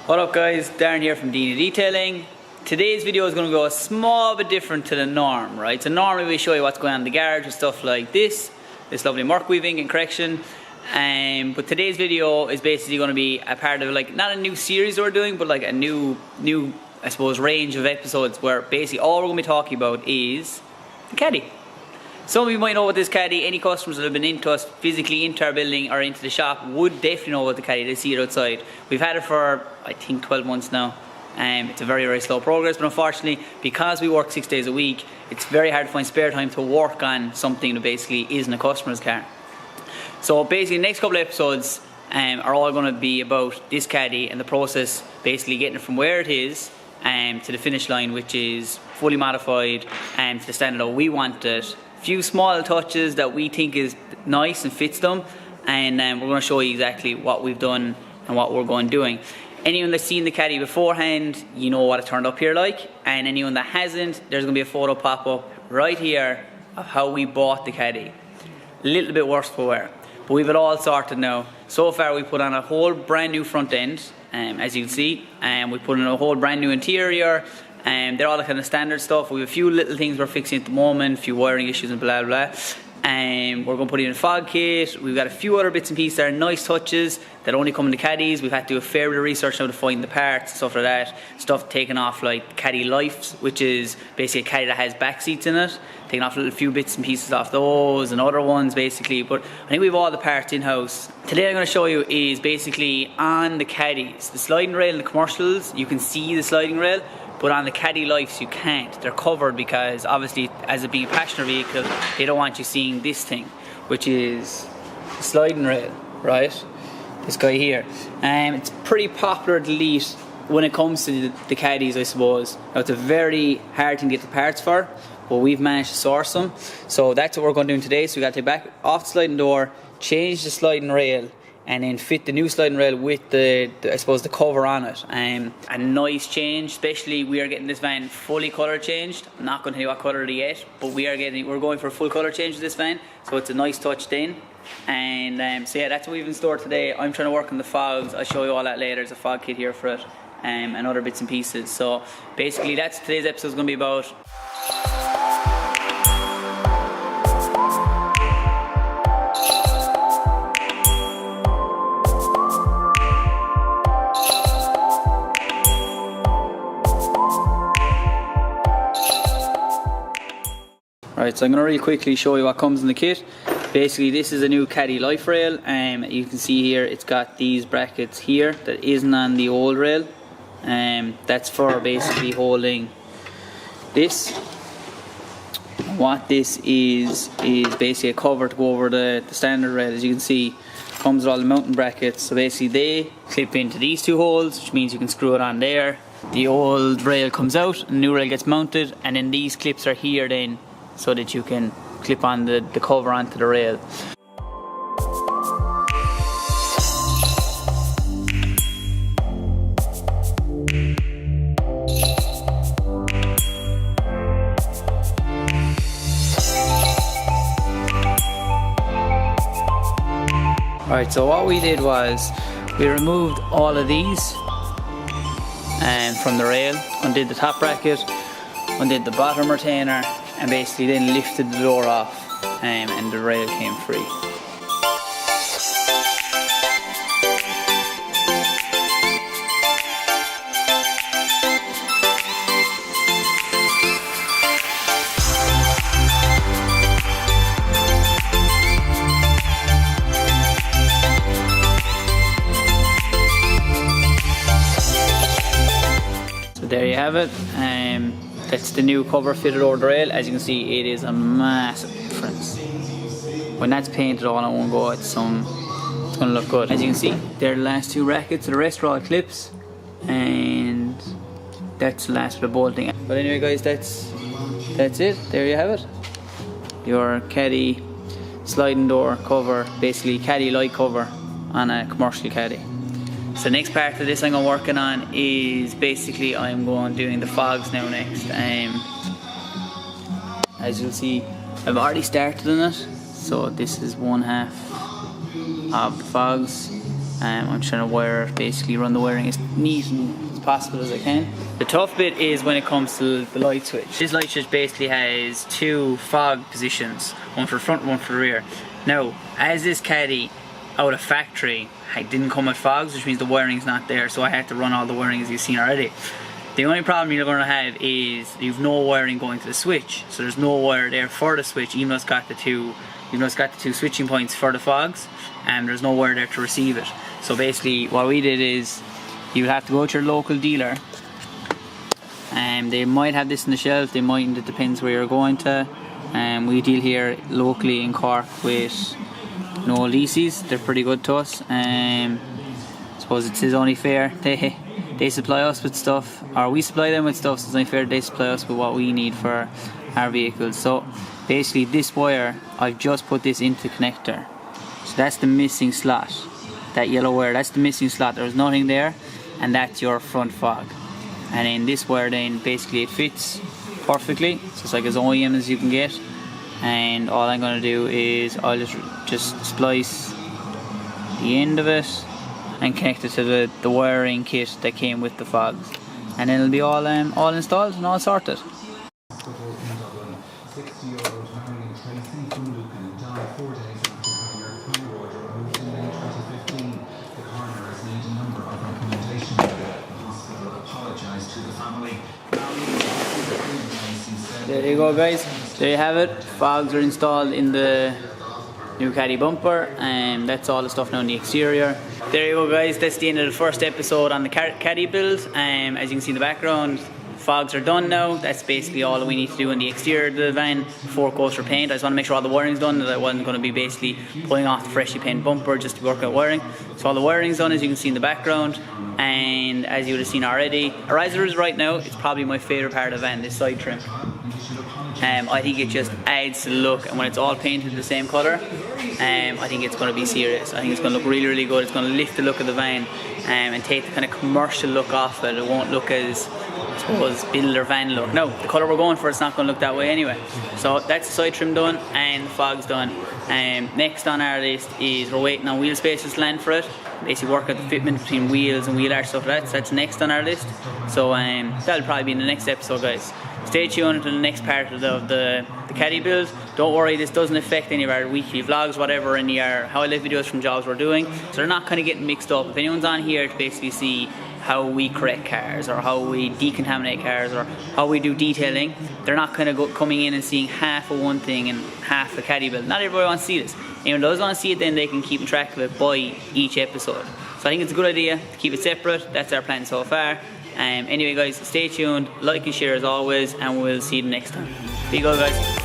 What up guys, Darren here from D&D Detailing. Today's video is going to go a small bit different to the norm, right? So normally we show you what's going on in the garage and stuff like this lovely mark weaving and correction. But today's video is basically going to be a part of like, not a new series we're doing, but like a new I suppose range of episodes where basically all we're going to be talking about is the Caddy. Some of you might know about this Caddy. Any customers that have been into us physically into our building or into the shop would definitely know about the Caddy. They see it outside. We've had it for I think 12 months now. It's a very slow progress, but unfortunately because we work 6 days a week, it's very hard to find spare time to work on something that basically isn't a customer's car. So basically the next couple of episodes are all going to be about this Caddy and the process, basically getting it from where it is to the finish line, which is fully modified and to the standard that we want it. Few small touches that we think is nice and fits them, and we're going to show you exactly what we've done and what we're going doing. Anyone that's seen the Caddy beforehand, you know what it turned up here like, and anyone that hasn't, there's going to be a photo pop up right here of how we bought the Caddy. A little bit worse for wear, but we've it all sorted now. So far we put on a whole brand new front end, as you can see, and we put in a whole brand new interior. They're all the kind of standard stuff. We have a few little things we're fixing at the moment, a few wiring issues and blah blah. We're going to put in a fog kit. We've got a few other bits and pieces that are nice touches that only come in the Caddies. We've had to do a fair bit of research now to find the parts, stuff like that. Stuff taken off like Caddy Lifes, which is basically a Caddy that has back seats in it. Taking off a little few bits and pieces off those and other ones basically. But I think we have all the parts in-house. Today I'm going to show you is basically on the Caddies. The sliding rail in the commercials, you can see the sliding rail. But on the Caddy Lifes you can't. They're covered because obviously as it being a passenger vehicle, they don't want you seeing this thing, which is the sliding rail, right? This guy here. It's pretty popular to delete when it comes to the Caddies, I suppose. Now, it's a very hard thing to get the parts for, but we've managed to source them. So that's what we're going to do today. So we got to take back off the sliding door, change the sliding rail, and then fit the new sliding rail with the I suppose the cover on it. A nice change, especially we are getting this van fully colour changed. I'm not going to tell you what colour it is yet, but we're going for a full colour change with this van, so it's a nice touch then. And so yeah, that's what we've in store today. I'm trying to work on the fogs. I'll show you all that later. There's a fog kit here for it, and other bits and pieces. So basically that's today's episode is going to be about. Right, so I'm going to really quickly show you what comes in the kit. Basically this is a new Caddy life rail. You can see here it's got these brackets here that isn't on the old rail. That's for basically holding this. What this is basically a cover to go over the standard rail. As you can see, comes with all the mounting brackets. So basically they clip into these two holes, which means you can screw it on there. The old rail comes out and the new rail gets mounted, and then these clips are here then, so that you can clip on the cover onto the rail. Alright, so what we did was we removed all of these from the rail, undid the top bracket, undid the bottom retainer, and basically then lifted the door off and the rail came free. So there you have it. That's the new cover fitted over the rail. As you can see, it is a massive difference. When that's painted all in one go, it's going to look good. As you can see, they're the last two brackets. The rest are all clips, and that's the last bit of bolting. But anyway, guys, that's it. There you have it. Your Caddy sliding door cover, basically Caddy light cover on a commercial Caddy. So the next part of this I'm working on is basically I'm doing the fogs now next. As you'll see, I've already started on it. So this is one half of the fogs. I'm trying to wire, basically run the wiring as neat and as possible as I can. The tough bit is when it comes to the light switch. This light switch basically has 2 fog positions, one for the front and one for the rear. Now, as this Caddy out of factory, it didn't come with fogs, which means the wiring's not there, so I had to run all the wiring as you've seen already. The only problem you're going to have is you've no wiring going to the switch, so there's no wire there for the switch, even though it's got the two switching points for the fogs, and there's no wire there to receive it. So basically what we did is you have to go to your local dealer, and they might have this on the shelf, they mightn't, it depends where you're going to. We deal here locally in Cork with no leases, they're pretty good to us. I suppose it is only fair, they supply us with stuff, or we supply them with stuff, so it's only fair they supply us with what we need for our vehicles. So basically this wire, I've just put this into the connector, so that's the missing slot, that yellow wire, that's the missing slot, there's nothing there, and that's your front fog. And then this wire, then basically it fits perfectly, so it's like as OEM as you can get. And all I'm going to do is I'll just splice the end of it and connect it to the wiring kit that came with the fogs, and then it'll be all installed and all sorted. There you go, guys. There you have it. Fogs are installed in the new Caddy bumper, and that's all the stuff now in the exterior. There you go, guys. That's the end of the first episode on the Caddy build. As you can see in the background, fogs are done now. That's basically all that we need to do in the exterior of the van before it goes for paint. I just want to make sure all the wiring's done, that I wasn't going to be basically pulling off the freshly painted bumper just to work out wiring. So all the wiring's done, as you can see in the background. And as you would have seen already, as it is right now, it's probably my favourite part of the van, this side trim. I think it just adds to the look, and when it's all painted the same colour, I think it's going to be serious. I think it's going to look really, really good. It's going to lift the look of the van and take the kind of commercial look off it. It won't look as, I suppose, builder van look. No, the colour we're going for, it's not going to look that way anyway. So that's the side trim done and the fog's done. Next on our list is we're waiting on wheel spaces to land for it. Basically work out the fitment between wheels and wheel arch stuff like that. So that's next on our list. So that'll probably be in the next episode, guys. Stay tuned to the next part of the Caddy build. Don't worry, this doesn't affect any of our weekly vlogs, whatever, any of our how I live videos from jobs we're doing. So they're not kind of getting mixed up. If anyone's on here to basically see how we correct cars, or how we decontaminate cars, or how we do detailing, they're not kind of coming in and seeing half of one thing and half the Caddy build. Not everybody wants to see this. Anyone does want to see it, then they can keep track of it by each episode. So I think it's a good idea to keep it separate. That's our plan so far. Anyway, guys, stay tuned, like and share as always, and we'll see you next time. Be good, guys.